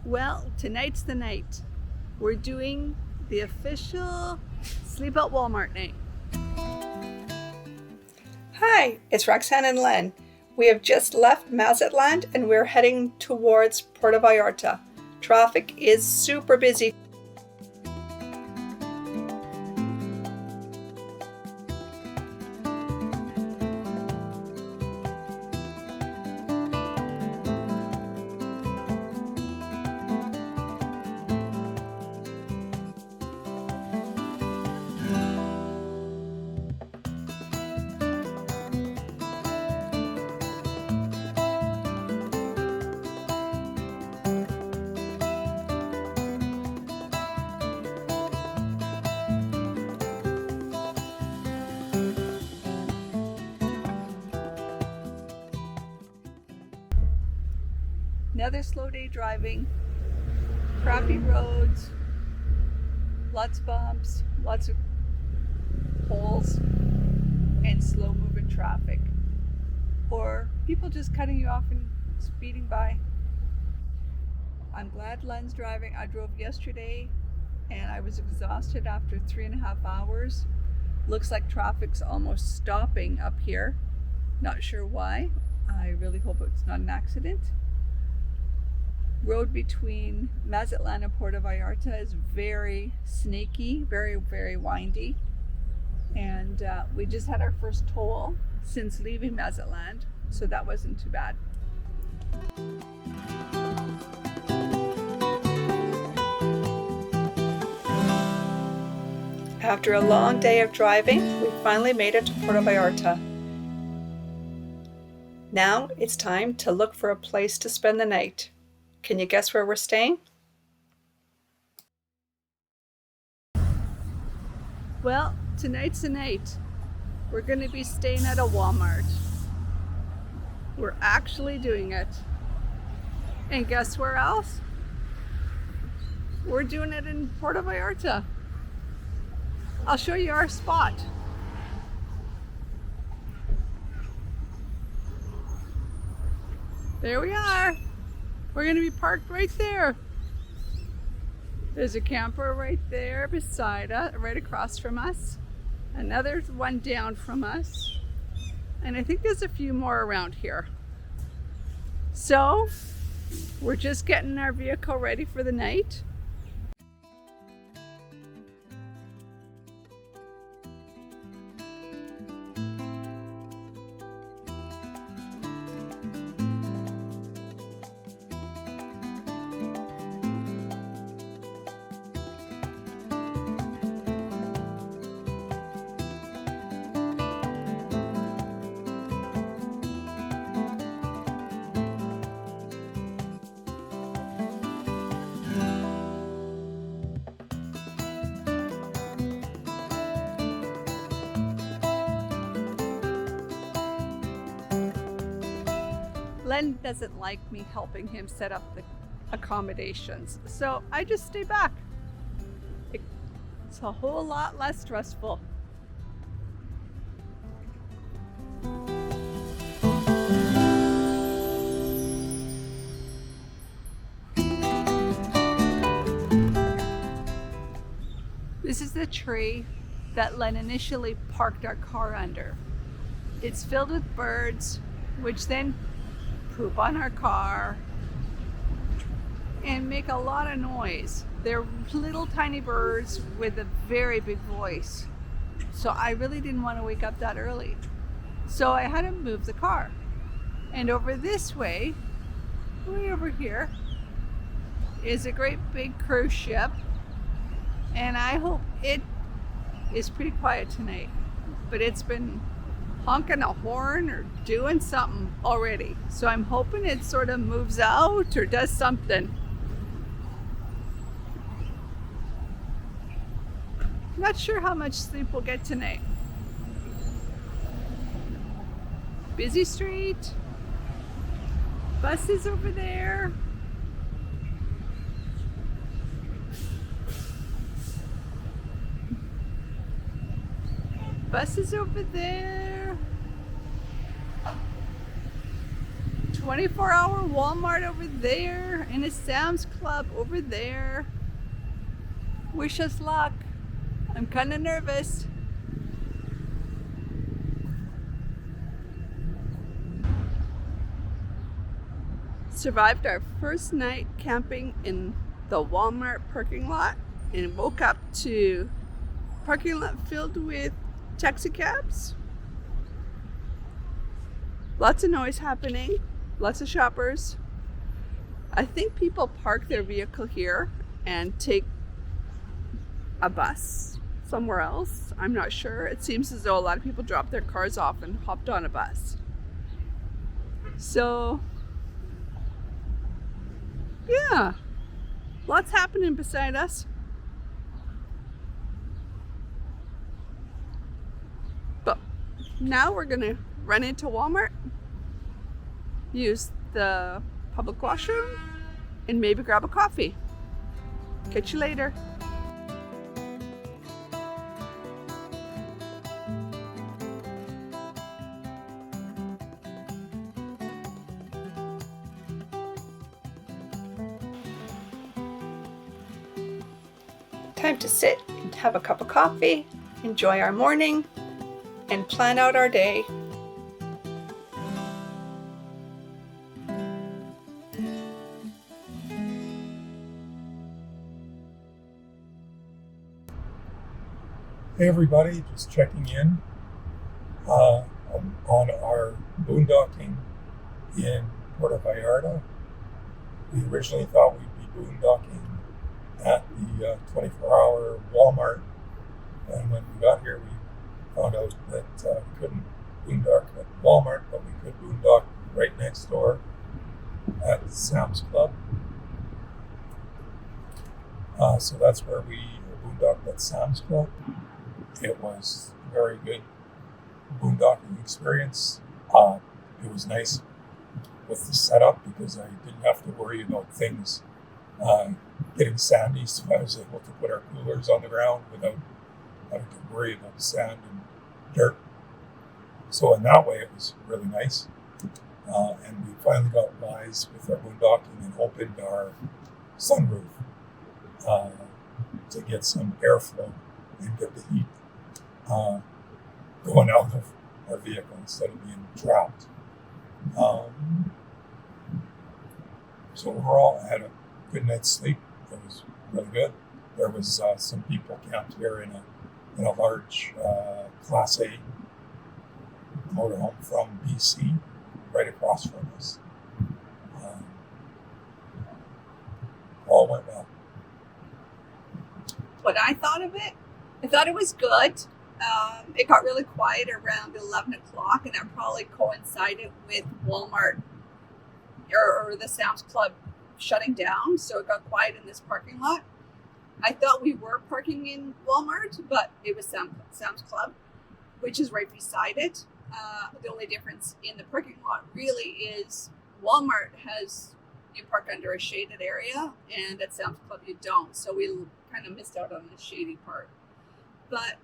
Well, tonight's the night. We're doing the official Sleep at Walmart night. Hi, it's Roxanne and Len. We have just left Mazatlan and we're heading towards Puerto Vallarta. Traffic is super busy. Another slow day driving, crappy roads, lots of bumps, lots of holes, and slow moving traffic. Or people just cutting you off and speeding by. I'm glad Len's driving. I drove yesterday and I was exhausted after 3.5 hours. Looks like traffic's almost stopping up here. Not sure why. I really hope it's not an accident. Road between Mazatlan and Puerto Vallarta is very snaky, very, very windy. And we just had our first toll since leaving Mazatlan, so that wasn't too bad. After a long day of driving, we finally made it to Puerto Vallarta. Now it's time to look for a place to spend the night. Can you guess where we're staying? Well, tonight's the night. We're going to be staying at a Walmart. We're actually doing it. And guess where else? We're doing it in Puerto Vallarta. I'll show you our spot. There we are. We're going to be parked right there. There's a camper right there beside us, right across from us. Another one down from us. And I think there's a few more around here. So, we're just getting our vehicle ready for the night. Len doesn't like me helping him set up the accommodations, so I just stay back. It's a whole lot less stressful. This is the tree that Len initially parked our car under. It's filled with birds, which then poop on our car and make a lot of noise. They're little tiny birds with a very big voice. So I really didn't want to wake up that early. So I had to move the car. And over this way over here, is a great big cruise ship. And I hope it is pretty quiet tonight. But it's been honking a horn or doing something already. So I'm hoping it sort of moves out or does something. Not sure how much sleep we'll get tonight. Busy street. Buses over there. Buses over there. 24-hour Walmart over there and a Sam's Club over there. Wish us luck. I'm kind of nervous. Survived our first night camping in the Walmart parking lot and woke up to parking lot filled with taxi cabs. Lots of noise happening, lots of shoppers. I think people park their vehicle here and take a bus somewhere else. I'm not sure. It seems as though a lot of people dropped their cars off and hopped on a bus. So, yeah, lots happening beside us. But now we're gonna run into Walmart, use the public washroom, and maybe grab a coffee. Catch you later. Time to sit and have a cup of coffee, enjoy our morning, and plan out our day. Hey everybody, just checking in on our boondocking in Puerto Vallarta. We originally thought we'd be boondocking at the 24-hour Walmart, and when we got here we found out that we couldn't boondock at Walmart, but we could boondock right next door at Sam's Club. So that's where we boondocked at Sam's Club. It was a very good boondocking experience. It was nice with the setup because I didn't have to worry about things getting sandy, so I was able to put our coolers on the ground without having to worry about sand and dirt. So in that way, it was really nice. And we finally got wise with our boondocking and opened our sunroof to get some airflow and get the heat going out of our vehicle instead of being trapped. So overall, I had a good night's sleep. It was really good. There was some people camped here in a large Class A motorhome from BC, right across from us. All went well. What I thought of it, I thought it was good. It got really quiet around 11 o'clock, and that probably coincided with Walmart or the Sam's Club shutting down, so it got quiet in this parking lot. I thought we were parking in Walmart, but it was Sam's Club, which is right beside it. The only difference in the parking lot really is Walmart you park under a shaded area, and at Sam's Club you don't, so we kind of missed out on the shady part. But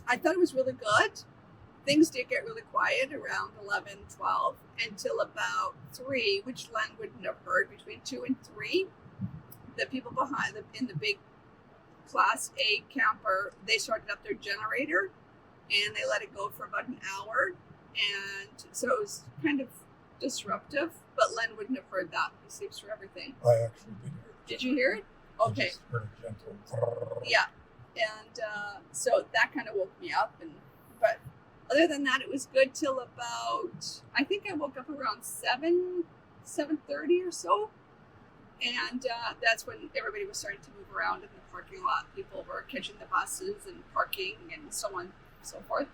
I thought it was really good. Things did get really quiet around 11, 12 until about 3, which Len wouldn't have heard. Between 2 and 3, the people behind in the big Class A camper, they started up their generator and they let it go for about an hour. And so it was kind of disruptive, but Len wouldn't have heard that. He sleeps through everything. I actually did hear it. Did you hear it? Okay. I just heard a gentle. Yeah. And so that kind of woke me up. But other than that, it was good till about, I think I woke up around 7:30 or so. And that's when everybody was starting to move around in the parking lot. People were catching the buses and parking and so on and so forth.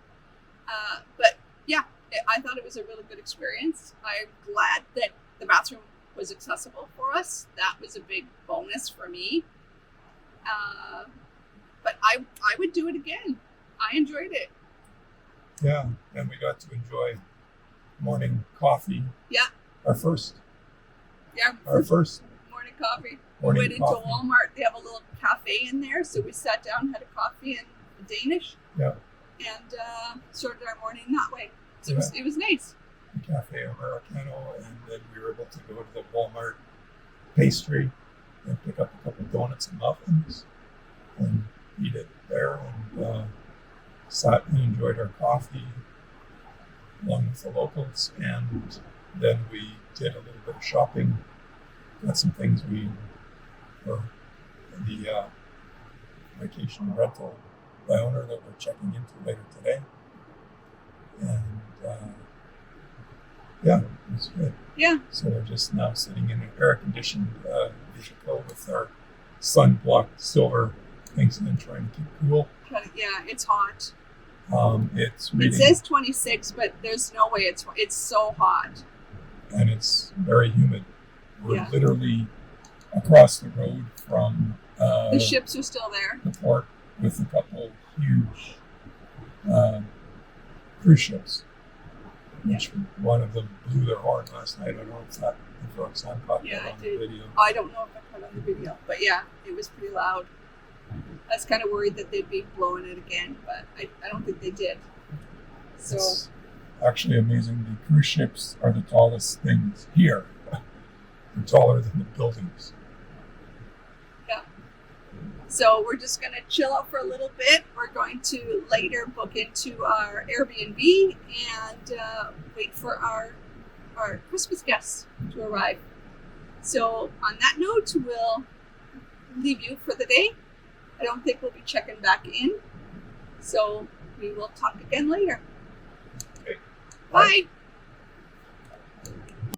But yeah, I thought it was a really good experience. I'm glad that the bathroom was accessible for us. That was a big bonus for me. But I would do it again. I enjoyed it. Yeah, and we got to enjoy morning coffee. Yeah. Our first morning coffee. Morning we went coffee. into Walmart. They have a little cafe in there, so we sat down, had a coffee in Danish. Yeah. And started our morning that way. So Yeah. it was nice. We Cafe Americano, and then we were able to go to the Walmart pastry and pick up a couple donuts and muffins and eat it there, and sat and enjoyed our coffee along with the locals. And then we did a little bit of shopping, got some things for the vacation rental by owner that we're checking into later today. And yeah, it was good. Yeah. So we're just now sitting in an air-conditioned vehicle with our sun-blocked silver things and trying to keep cool. Yeah, it's hot. It's It reading, says 26, but there's no way it's so hot. and it's very humid. We're Yeah. literally across the road from The ships are still there. the port with a couple huge cruise ships. Which one of them blew their horn last night. I don't know if Roxanne caught Yeah, that I on the did. video. I don't know if I put it on the video, but yeah, it was pretty loud. I was kind of worried that they'd be blowing it again, but I don't think they did. So It's actually amazing. The cruise ships are the tallest things here. They're taller than the buildings. So we're just going to chill out for a little bit. We're going to later book into our Airbnb and wait for our Christmas guests to arrive. So on that note, we'll leave you for the day. I don't think we'll be checking back in. So we will talk again later. Okay. Bye.